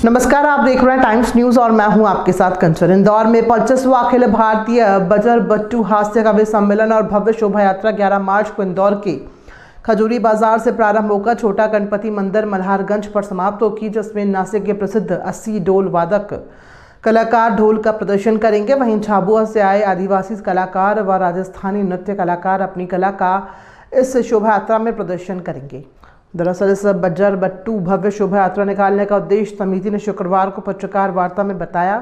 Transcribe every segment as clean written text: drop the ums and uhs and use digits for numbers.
नमस्कार, आप देख रहे हैं टाइम्स न्यूज और मैं हूं आपके साथ कंचन। इंदौर में 25वां अखिल भारतीय बजर बट्टू हास्य कवि सम्मेलन और भव्य शोभा यात्रा 11 मार्च को इंदौर के खजूरी बाजार से प्रारंभ होकर छोटा गणपति मंदिर मल्हारगंज पर समाप्त होगी, जिसमें नासिक के प्रसिद्ध 80 ढोल वादक कलाकार ढोल का प्रदर्शन करेंगे। वहीं झाबुआ से आए आदिवासी कलाकार व राजस्थानी नृत्य कलाकार अपनी कला का इस शोभा यात्रा में प्रदर्शन करेंगे। दरअसल इस बजर बट्टू भव्य शोभा यात्रा निकालने का उद्देश्य समिति ने शुक्रवार को पत्रकार वार्ता में बताया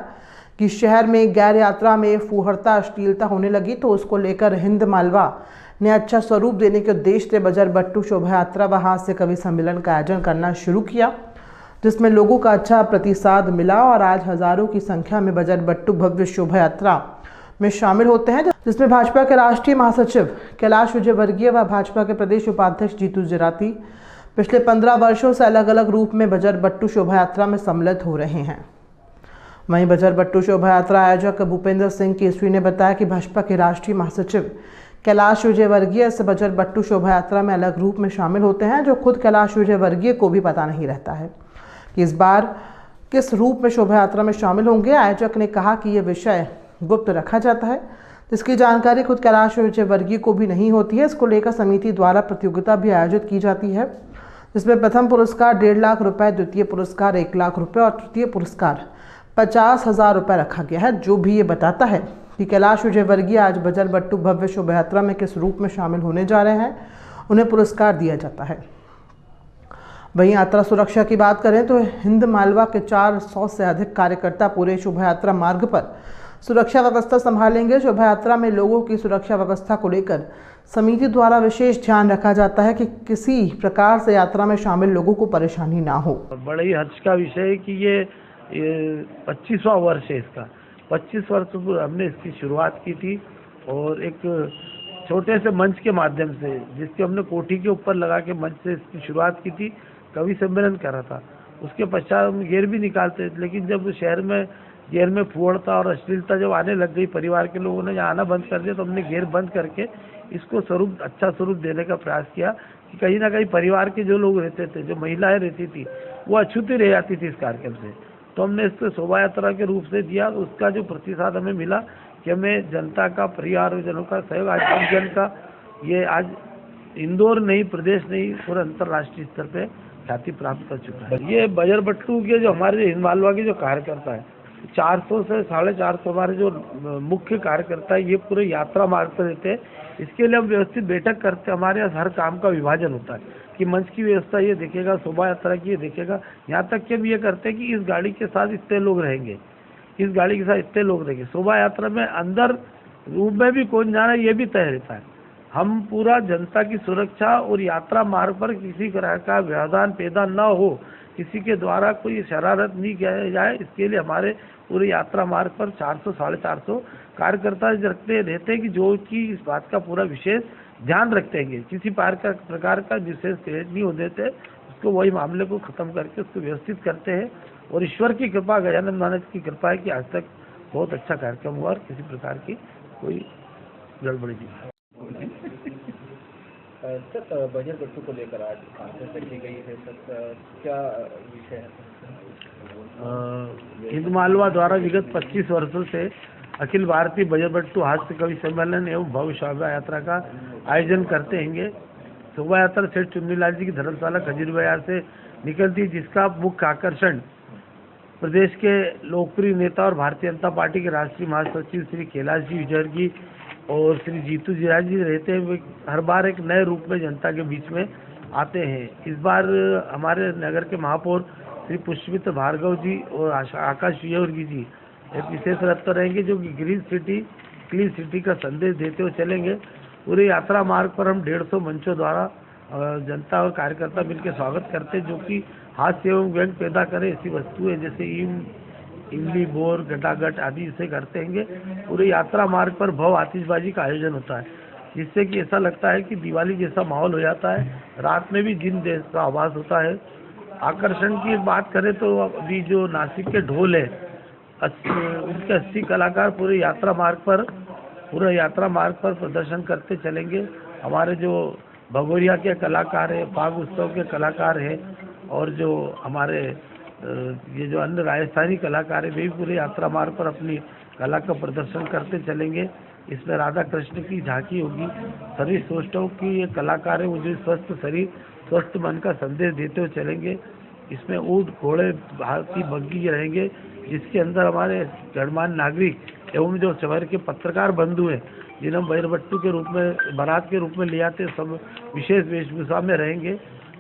कि शहर में गैर यात्रा में फूहड़ता अश्लीलता होने लगी, तो उसको लेकर हिंद मालवा ने अच्छा स्वरूप देने के उद्देश्य से बजर बट्टू शोभा यात्रा व हास्य कवि सम्मेलन का आयोजन करना शुरू किया, जिसमें लोगों का अच्छा प्रतिसाद मिला और आज हजारों की संख्या में बजर बट्टू भव्य शोभा यात्रा में शामिल होते हैं, जिसमें भाजपा के राष्ट्रीय महासचिव कैलाश विजयवर्गीय व भाजपा के प्रदेश उपाध्यक्ष जीतू जराती पिछले 15 वर्षों से अलग अलग रूप में बजर बट्टू शोभा यात्रा में सम्मिलित हो रहे हैं। वहीं बजर बट्टू शोभा यात्रा आयोजक भूपेंद्र सिंह केसरी ने बताया कि भाजपा के राष्ट्रीय महासचिव कैलाश विजयवर्गीय इस बजर बट्टू शोभा यात्रा में अलग रूप में शामिल होते हैं, जो खुद कैलाश विजयवर्गीय को भी पता नहीं रहता है कि इस बार किस रूप में शोभा यात्रा में शामिल होंगे। आयोजक ने कहा कि यह विषय गुप्त रखा जाता है, जिसकी जानकारी खुद कैलाश विजयवर्गीय को भी नहीं होती है। इसको लेकर समिति द्वारा प्रतियोगिता भी आयोजित की जाती है, जिसमें प्रथम पुरस्कार 1.5 लाख रुपए, द्वितीय पुरस्कार 1 लाख रुपए और तृतीय पुरस्कार 50,000 रुपए रखा गया है, जो भी ये बताता है कि कैलाश विजयवर्गीय आज बजर बट्टू भव्य शोभा यात्रा में किस रूप में शामिल होने जा रहे हैं, उन्हें पुरस्कार दिया जाता है। वहीं यात्रा सुरक्षा की बात करें तो हिंद मालवा के 400 से अधिक कार्यकर्ता पूरे शोभा यात्रा मार्ग पर सुरक्षा व्यवस्था संभालेंगे। शोभा यात्रा में लोगों की सुरक्षा व्यवस्था को लेकर समिति द्वारा विशेष ध्यान रखा जाता है कि किसी प्रकार से यात्रा में शामिल लोगों को परेशानी ना हो। बड़े ही हर्ष का विषय है कि ये 25वां वर्ष है इसका। 25 वर्ष हमने इसकी शुरुआत की थी और एक छोटे से मंच के माध्यम से, जिसके हमने कोठी के ऊपर लगा के मंच से इसकी शुरुआत की थी, कवि सम्मेलन करा था। उसके पश्चात हम गेर भी निकालते थे, लेकिन जब शहर में गेर में फूहड़ता और अश्लीलता जब आने लग गई, परिवार के लोगों ने आना बंद कर दिया, तो हमने गेर बंद करके इसको अच्छा स्वरूप देने का प्रयास किया कि कहीं ना कहीं परिवार के जो लोग रहते थे, जो महिलाएं रहती थी, वो अछूती रह जाती थी इस कार्यक्रम से। तो हमने इसको शोभा यात्रा के रूप से दिया। उसका जो प्रतिसाद हमें मिला कि हमें जनता का, परिवारजनों का सहयोग, आज जन का ये आज इंदौर नहीं, प्रदेश नहीं, पूरे अंतर्राष्ट्रीय स्तर पे ख्याति प्राप्त कर चुका है। ये बजर बट्टू के जो हमारे हिंद मालवा के जो कार्यकर्ता है, 400 से 450 हमारे जो मुख्य कार्यकर्ता है, ये पूरे यात्रा मार्ग पर रहते हैं। इसके लिए हम व्यवस्थित बैठक करते हैं। हमारे यहाँ हर काम का विभाजन होता है कि मंच की व्यवस्था ये देखेगा, शोभा यात्रा की ये देखेगा। यहाँ तक कि हम ये करते हैं कि इस गाड़ी के साथ इतने लोग रहेंगे, इस गाड़ी के साथ इतने लोग रहेंगे। शोभा यात्रा में अंदर रूम में भी कौन जाना है ये भी तय रहता है। हम पूरा जनता की सुरक्षा और यात्रा मार्ग पर किसी तरह का व्यवधान पैदा न हो, किसी के द्वारा कोई शरारत नहीं किया जाए, इसके लिए हमारे पूरे यात्रा मार्ग पर 400 450 कार्यकर्ता रहते हैं कि जो कि इस बात का पूरा विशेष ध्यान रखते हैं, किसी प्रकार का विशेष क्रिएट नहीं होने देते, उसको वही मामले को खत्म करके उसको व्यवस्थित करते हैं। और ईश्वर की कृपा, गजानन महाराज की कृपा है कि आज तक बहुत अच्छा कार्यक्रम हुआ और किसी प्रकार की कोई गड़बड़ी नहीं। सर, बजर बट्टू को लेकर आज कॉन्फ्रेंस रखी गई है, सर क्या विषय है? हिंद मालवा द्वारा विगत 25 वर्षों से अखिल भारतीय बजर बट्टू हास्य कवि सम्मेलन एवं भव्य शोभा यात्रा का आयोजन करते हैं। शोभा यात्रा सेठ चुन्नीलाल जी की धर्मशाला खजूरी बाजार से निकलती, जिसका मुख्य आकर्षण प्रदेश के लोकप्रिय नेता और भारतीय जनता पार्टी के राष्ट्रीय महासचिव श्री कैलाश जी विजयवर्गीय और श्री जीतू जराती जी रहते हैं। वे हर बार एक नए रूप में जनता के बीच में आते हैं। इस बार हमारे नगर के महापौर श्री पुष्पमित्र भार्गव जी और आकाश विजयवर्गीय जी एक विशेष रथ रहेंगे, जो कि ग्रीन सिटी, क्लीन सिटी का संदेश देते हुए चलेंगे। पूरे यात्रा मार्ग पर हम 150 मंचों द्वारा जनता और कार्यकर्ता मिलकर स्वागत करते हैं, जो कि हास्य एवं व्यंग पैदा करे ऐसी वस्तुएं जैसे इमली, बोर, गटागट आदि इसे करते हैं। पूरे यात्रा मार्ग पर भव्य आतिशबाजी का आयोजन होता है, जिससे कि ऐसा लगता है कि दिवाली जैसा माहौल हो जाता है। रात में भी दिन जैसा आवाज़ होता है। आकर्षण की बात करें तो अभी जो नासिक के ढोल है, उनके 80 कलाकार पूरे यात्रा मार्ग पर प्रदर्शन करते चलेंगे। हमारे जो भगोरिया के कलाकार हैं, फाग उत्सव के कलाकार हैं और जो हमारे ये जो अन्य राजस्थानी कलाकार है वे भी पूरे यात्रा मार्ग पर अपनी कला का प्रदर्शन करते चलेंगे। इसमें राधा कृष्ण की झांकी होगी। सभी सोचता हूँ कि ये कलाकार है वो जो स्वस्थ शरीर स्वस्थ मन का संदेश देते हुए चलेंगे। इसमें ऊँट घोड़े हाथी बग्घी रहेंगे, जिसके अंदर हमारे गणमान्य नागरिक एवं जो शहर के पत्रकार बंधु हैं जिन्हें हम बैरबट्टू के रूप में बारात के रूप में ले आते सब विशेष वेशभूषा में रहेंगे।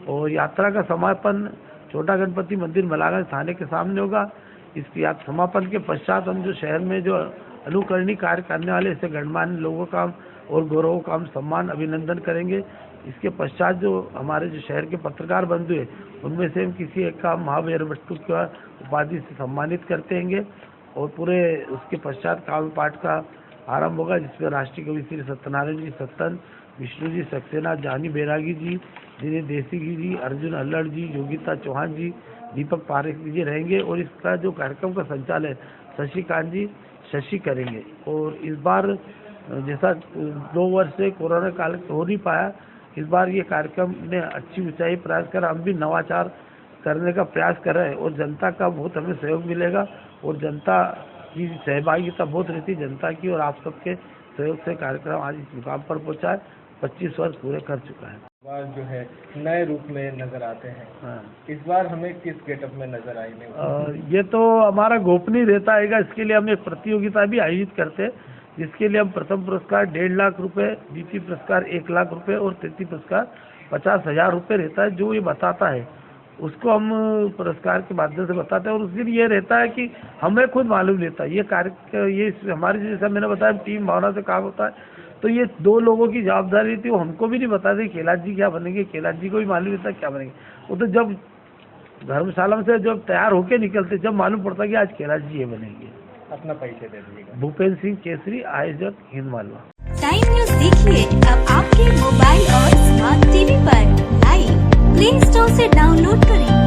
और यात्रा का समापन छोटा गणपति मंदिर मलागंज थाने के सामने होगा। इसकी समापन के पश्चात हम जो शहर में जो अनुकरणीय कार्य करने वाले ऐसे गणमान्य लोगों का और गौरवों का हम सम्मान अभिनंदन करेंगे। इसके पश्चात जो हमारे जो शहर के पत्रकार बंधु हैं उनमें से हम किसी एक का महाबैरबट्टू का उपाधि से सम्मानित करते हैं और पूरे उसके पश्चात काव्य पाठ का आरंभ होगा, जिसमें राष्ट्रीय कवि श्री सत्यनारायण जी सत्तन, विष्णु जी सक्सेना, जानी बैरागी जी, दिनेश देसी जी, अर्जुन अल्लड़ जी, योगिता चौहान जी, दीपक पारेख जी रहेंगे। और इसका जो कार्यक्रम का संचालन शशिकांत जी शशि करेंगे। और इस बार जैसा 2 वर्ष से कोरोना काल हो नहीं पाया, इस बार ये कार्यक्रम ने अच्छी ऊंचाई प्रयास करा। हम भी नवाचार करने का प्रयास कर रहे हैं और जनता का बहुत हमें सहयोग मिलेगा और जनता की सहभागिता बहुत रहती जनता की और आप सबके सहयोग से कार्यक्रम आज इस मुकाम पर पहुंचा है। 25 वर्ष पूरे कर चुका है। बार जो है नए रूप में नजर आते हैं। हाँ। इस बार हमें किस गेटअप में नजर आएंगे? ये तो हमारा गोपनीय रहता है। इसके लिए हम एक प्रतियोगिता भी आयोजित करते हैं, जिसके लिए हम प्रथम पुरस्कार 1.5 लाख रुपए, द्वितीय पुरस्कार 1 लाख रुपए और तृतीय पुरस्कार 50,000 रुपये रहता है। जो ये बताता है उसको हम पुरस्कार के माध्यम से बताते हैं। और उस दिन ये रहता है कि हमें खुद मालूम रहता है ये हमारी जैसा मैंने बताया टीम भावना से काम होता है। तो ये 2 लोगों की जवाबदारी थी, वो हमको भी नहीं बताते कैलाश जी क्या बनेंगे, कैलाश जी को भी मालूम रहता क्या बनेंगे। वो तो जब धर्मशाला से जब तैयार होके निकलते जब मालूम पड़ता कि आज कैलाश जी ये बनेंगे। अपना परिचय दे दीजिएगा। भूपेंद्र सिंह केसरी, आयोजक हिंद मालवा। टाइम न्यूज देखिए अब आपके मोबाइल और स्मार्ट टीवी पर लाइव प्ले स्टोर से डाउनलोड करें।